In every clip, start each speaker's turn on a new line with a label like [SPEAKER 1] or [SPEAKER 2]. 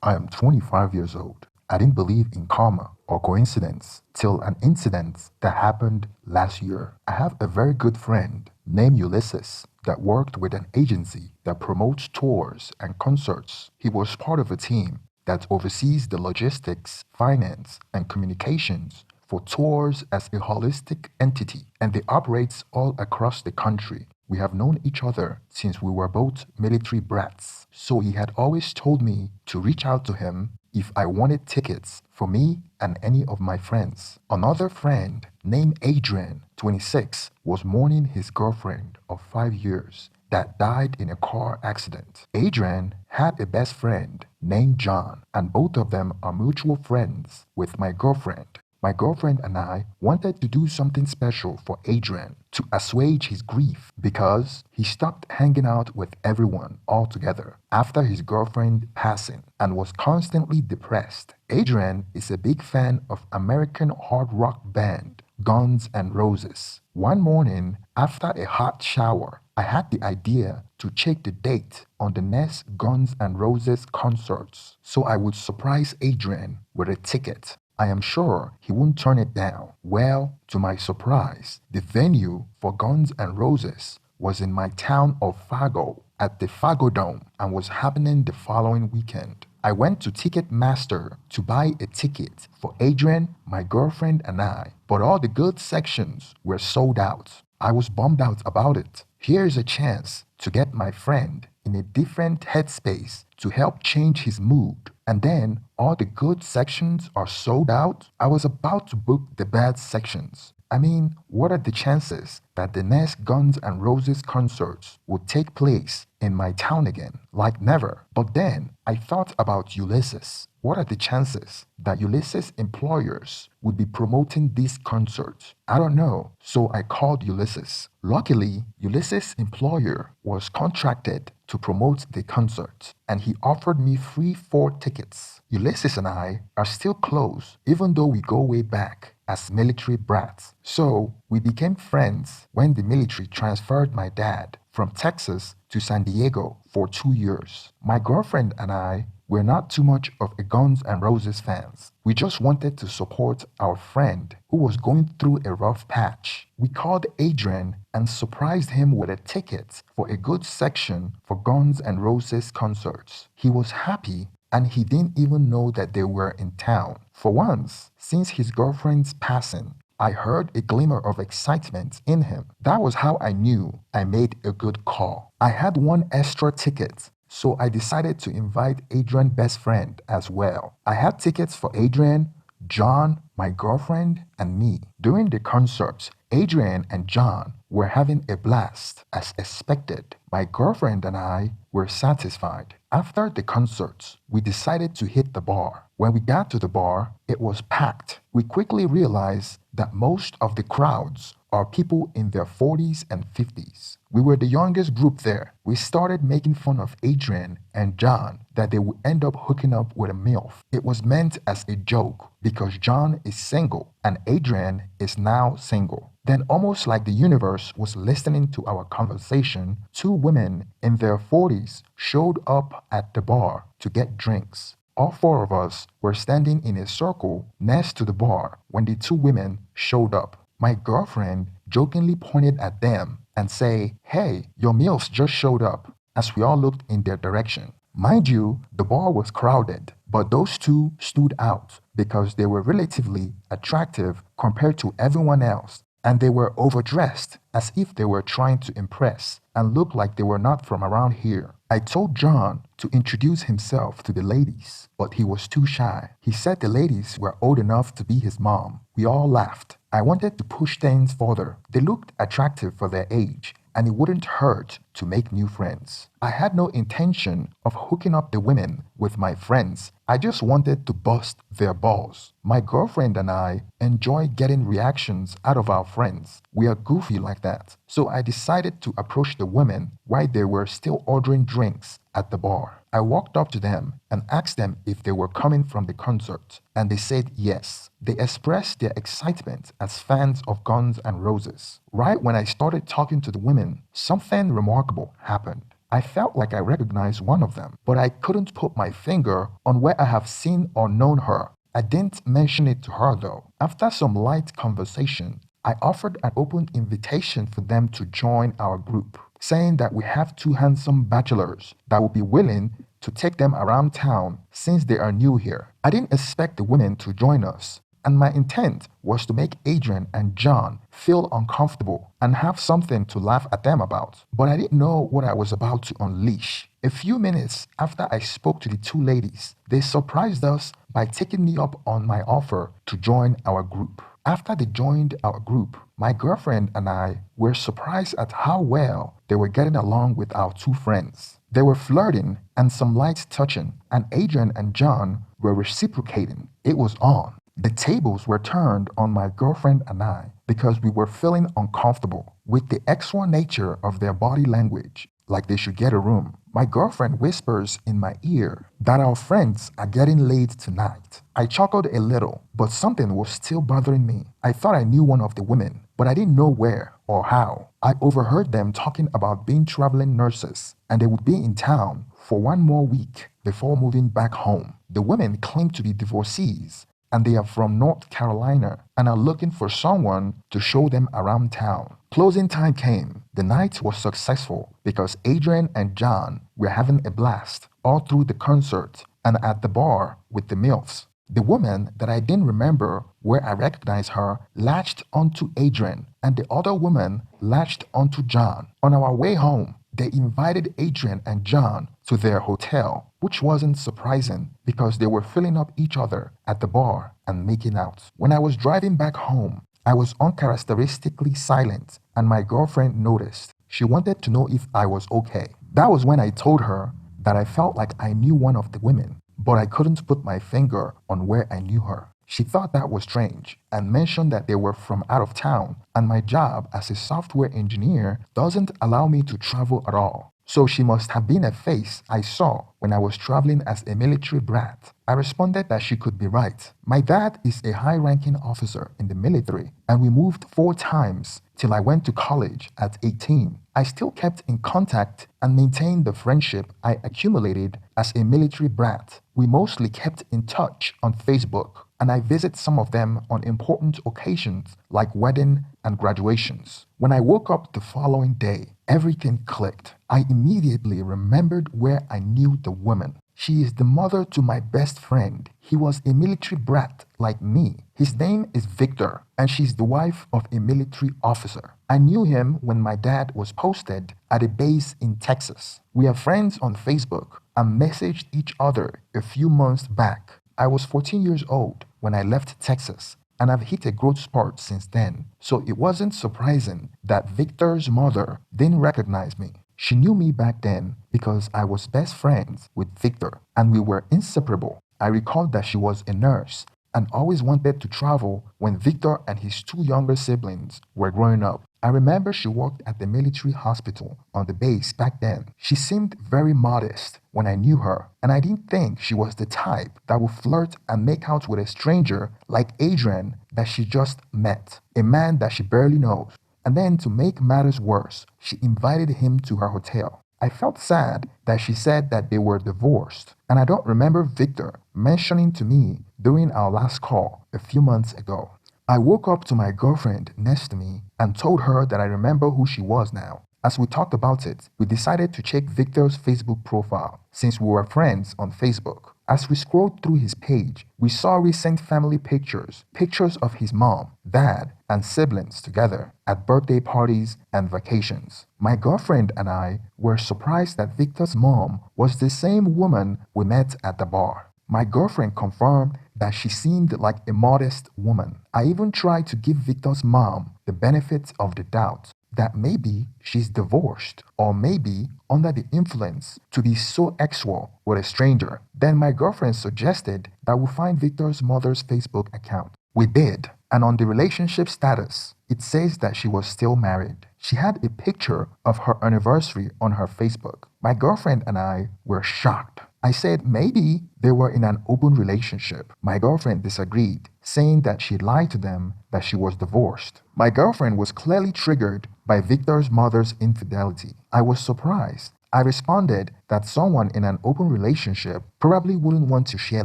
[SPEAKER 1] I am 25 years old. I didn't believe in karma or coincidence till an incident that happened last year. I have a very good friend named Ulysses that worked with an agency that promotes tours and concerts. He was part of a team that oversees the logistics, finance, and communications for tours as a holistic entity, and they operates all across the country. We have known each other since we were both military brats, so he had always told me to reach out to him if I wanted tickets for me and any of my friends. Another friend named Adrian, 26, was mourning his girlfriend of 5 years that died in a car accident. Adrian had a best friend named John, and both of them are mutual friends with my girlfriend. My girlfriend and I wanted to do something special for Adrian to assuage his grief because he stopped hanging out with everyone altogether after his girlfriend passing and was constantly depressed. Adrian is a big fan of American hard rock band Guns N' Roses. One morning, after a hot shower, I had the idea to check the date on the next Guns N' Roses concerts so I would surprise Adrian with a ticket. I am sure he won't turn it down. Well, to my surprise, the venue for Guns N' Roses was in my town of Fargo at the Fargo Dome and was happening the following weekend. I went to Ticketmaster to buy a ticket for Adrian, my girlfriend, and I, but all the good sections were sold out. I was bummed out about it. Here's a chance to get my friend in a different headspace to help change his mood. And then all the good sections are sold out. I was about to book the bad sections. I mean, what are the chances that the next Guns N' Roses concerts would take place in my town again? Like never. But then I thought about Ulysses. What are the chances that Ulysses' employers would be promoting this concert? I don't know, so I called Ulysses. Luckily, Ulysses' employer was contracted to promote the concert, and he offered me free 4 tickets. Ulysses and I are still close, even though we go way back as military brats. So we became friends when the military transferred my dad from Texas to San Diego for 2 years. My girlfriend and I were not too much of a Guns N' Roses fans. We just wanted to support our friend who was going through a rough patch. We called Adrian and surprised him with a ticket for a good section for Guns N' Roses concerts. He was happy and he didn't even know that they were in town. For once, since his girlfriend's passing, I heard a glimmer of excitement in him. That was how I knew I made a good call. I had one extra ticket, so I decided to invite Adrian's best friend as well. I had tickets for Adrian, John, my girlfriend, and me. During the concert, Adrian and John were having a blast as expected. My girlfriend and I were satisfied. After the concert, we decided to hit the bar. When we got to the bar, it was packed. We quickly realized that most of the crowds are people in their 40s and 50s. We were the youngest group there. We started making fun of Adrian and John that they would end up hooking up with a MILF. It was meant as a joke because John is single and Adrian is now single. Then, almost like the universe was listening to our conversation, 2 women in their 40s showed up at the bar to get drinks. All 4 of us were standing in a circle next to the bar when the 2 women showed up. My girlfriend jokingly pointed at them and say, "Hey, your meals just showed up," as we all looked in their direction. Mind you, the bar was crowded, but those 2 stood out because they were relatively attractive compared to everyone else, and they were overdressed as if they were trying to impress and looked like they were not from around here. I told John to introduce himself to the ladies, but he was too shy. He said the ladies were old enough to be his mom. We all laughed. I wanted to push things further. They looked attractive for their age, and it wouldn't hurt to make new friends. I had no intention of hooking up the women with my friends. I just wanted to bust their balls. My girlfriend and I enjoy getting reactions out of our friends. We are goofy like that. So I decided to approach the women while they were still ordering drinks at the bar. I walked up to them and asked them if they were coming from the concert, and they said yes. They expressed their excitement as fans of Guns N' Roses. Right when I started talking to the women, something remarkable happened. I felt like I recognized one of them, but I couldn't put my finger on where I have seen or known her. I didn't mention it to her though. After some light conversation, I offered an open invitation for them to join our group, saying that we have two handsome bachelors that would be willing to take them around town since they are new here. I didn't expect the women to join us, and my intent was to make Adrian and John feel uncomfortable and have something to laugh at them about. But I didn't know what I was about to unleash. A few minutes after I spoke to the two ladies, they surprised us by taking me up on my offer to join our group. After they joined our group, my girlfriend and I were surprised at how well they were getting along with our two friends. They were flirting and some light touching, and Adrian and John were reciprocating. It was on. The tables were turned on my girlfriend and I because we were feeling uncomfortable with the extra nature of their body language, like they should get a room. My girlfriend whispers in my ear that our friends are getting laid tonight. I chuckled a little, but something was still bothering me. I thought I knew one of the women, but I didn't know where or how. I overheard them talking about being traveling nurses and they would be in town for one more week before moving back home. The women claimed to be divorcees and they are from North Carolina and are looking for someone to show them around town. Closing time came. The night was successful because Adrian and John were having a blast all through the concert and at the bar with the MILFs. The woman that I didn't remember where I recognized her latched onto Adrian and the other woman latched onto John. On our way home, they invited Adrian and John to their hotel, which wasn't surprising because they were filling up each other at the bar and making out. When I was driving back home, I was uncharacteristically silent and my girlfriend noticed. She wanted to know if I was okay. That was when I told her that I felt like I knew one of the women, but I couldn't put my finger on where I knew her. She thought that was strange and mentioned that they were from out of town and my job as a software engineer doesn't allow me to travel at all. So she must have been a face I saw when I was traveling as a military brat. I responded that she could be right. My dad is a high-ranking officer in the military and we moved 4 times till I went to college at 18. I still kept in contact and maintained the friendship I accumulated as a military brat. We mostly kept in touch on Facebook and I visit some of them on important occasions like wedding and graduations. When I woke up the following day, everything clicked. I immediately remembered where I knew the woman. She is the mother to my best friend. He was a military brat like me. His name is Victor, and she's the wife of a military officer. I knew him when my dad was posted at a base in Texas. We are friends on Facebook and messaged each other a few months back. I was 14 years old when I left Texas, and I've hit a growth spurt since then, so it wasn't surprising that Victor's mother didn't recognize me. She knew me back then because I was best friends with Victor and we were inseparable. I recalled that she was a nurse and always wanted to travel when Victor and his 2 younger siblings were growing up. I remember she worked at the military hospital on the base back then. She seemed very modest when I knew her, and I didn't think she was the type that would flirt and make out with a stranger like Adrian that she just met, a man that she barely knows. And then to make matters worse, she invited him to her hotel. I felt sad that she said that they were divorced, and I don't remember Victor mentioning to me during our last call a few months ago. I woke up to my girlfriend next to me and told her that I remember who she was now. As we talked about it, we decided to check Victor's Facebook profile since we were friends on Facebook. As we scrolled through his page, we saw recent family pictures, pictures of his mom, dad, and siblings together at birthday parties and vacations. My girlfriend and I were surprised that Victor's mom was the same woman we met at the bar. My girlfriend confirmed that she seemed like a modest woman. I even tried to give Victor's mom the benefit of the doubt that maybe she's divorced or maybe under the influence to be so sexual with a stranger. Then my girlfriend suggested that we find Victor's mother's Facebook account. We did, and on the relationship status, it says that she was still married. She had a picture of her anniversary on her Facebook. My girlfriend and I were shocked. I said maybe they were in an open relationship. My girlfriend disagreed, saying that she lied to them that she was divorced. My girlfriend was clearly triggered by Victor's mother's infidelity. I was surprised I responded that someone in an open relationship probably wouldn't want to share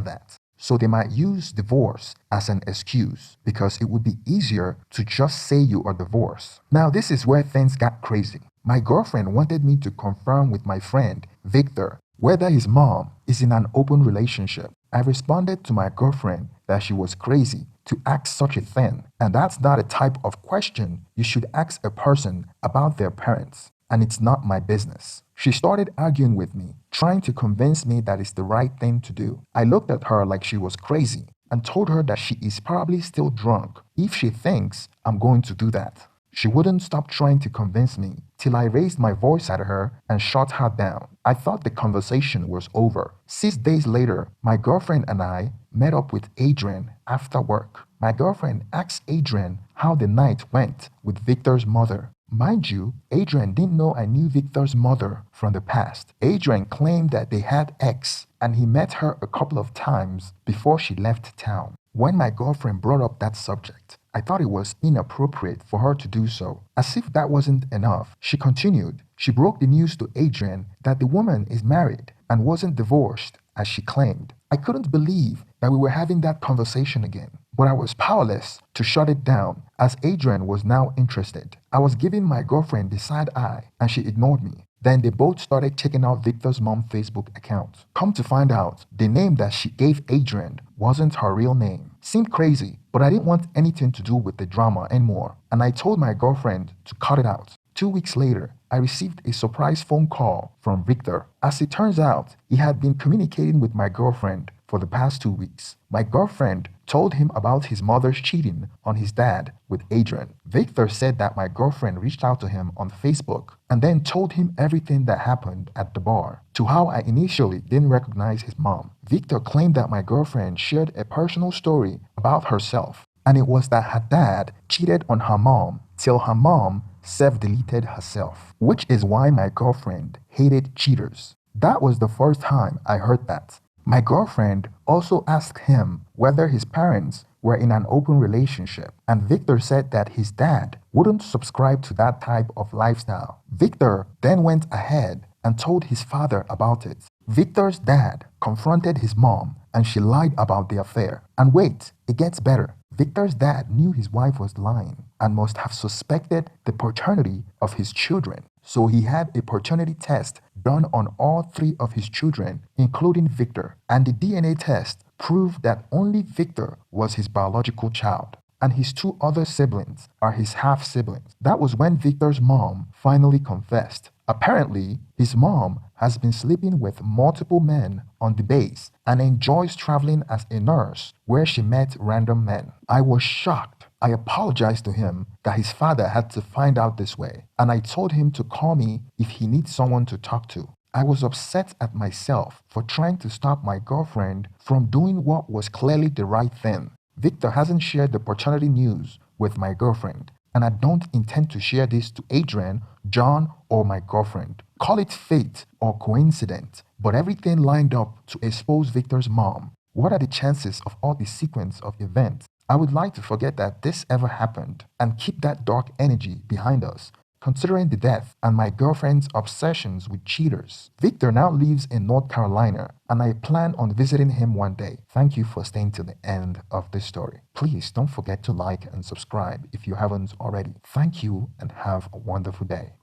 [SPEAKER 1] that. So they might use divorce as an excuse because it would be easier to just say you are divorced. Now, this is where things got crazy. My girlfriend wanted me to confirm with my friend, Victor, whether his mom is in an open relationship. I responded to my girlfriend that she was crazy to ask such a thing, and that's not a type of question you should ask a person about their parents, and it's not my business. She started arguing with me, trying to convince me that it's the right thing to do. I looked at her like she was crazy and told her that she is probably still drunk if she thinks I'm going to do that. She wouldn't stop trying to convince me till I raised my voice at her and shut her down. I thought the conversation was over. 6 days later, my girlfriend and I met up with Adrian after work. My girlfriend asked Adrian how the night went with Victor's mother. Mind you, Adrian didn't know I knew Victor's mother from the past. Adrian claimed that they had ex and he met her a couple of times before she left town. When my girlfriend brought up that subject, I thought it was inappropriate for her to do so. As if that wasn't enough, she continued. She broke the news to Adrian that the woman is married and wasn't divorced as she claimed. I couldn't believe that we were having that conversation again, but I was powerless to shut it down as Adrian was now interested. I was giving my girlfriend the side eye and she ignored me. Then they both started checking out Victor's mom's Facebook account. Come to find out, the name that she gave Adrian wasn't her real name. Seemed crazy, but I didn't want anything to do with the drama anymore, and I told my girlfriend to cut it out. 2 weeks later, I received a surprise phone call from Victor. As it turns out, he had been communicating with my girlfriend for the past 2 weeks. My girlfriend told him about his mother's cheating on his dad with Adrian. Victor said that my girlfriend reached out to him on Facebook and then told him everything that happened at the bar, to how I initially didn't recognize his mom. Victor claimed that my girlfriend shared a personal story about herself, and it was that her dad cheated on her mom till her mom self-deleted herself, which is why my girlfriend hated cheaters. That was the first time I heard that. My girlfriend also asked him whether his parents were in an open relationship, and Victor said that his dad wouldn't subscribe to that type of lifestyle. Victor then went ahead and told his father about it. Victor's dad confronted his mom and she lied about the affair. And wait, it gets better. Victor's dad knew his wife was lying and must have suspected the paternity of his children. So he had a paternity test done on all 3 of his children, including Victor. And the DNA test proved that only Victor was his biological child, and his 2 other siblings are his half-siblings. That was when Victor's mom finally confessed. Apparently, his mom has been sleeping with multiple men on the base and enjoys traveling as a nurse where she met random men. I was shocked. I apologized to him that his father had to find out this way, and I told him to call me if he needs someone to talk to. I was upset at myself for trying to stop my girlfriend from doing what was clearly the right thing. Victor hasn't shared the paternity news with my girlfriend, and I don't intend to share this to Adrian, John, or my girlfriend. Call it fate or coincidence, but everything lined up to expose Victor's mom. What are the chances of all the sequence of events? I would like to forget that this ever happened and keep that dark energy behind us, considering the death and my girlfriend's obsessions with cheaters. Victor now lives in North Carolina, and I plan on visiting him one day. Thank you for staying to the end of this story. Please don't forget to like and subscribe if you haven't already. Thank you and have a wonderful day.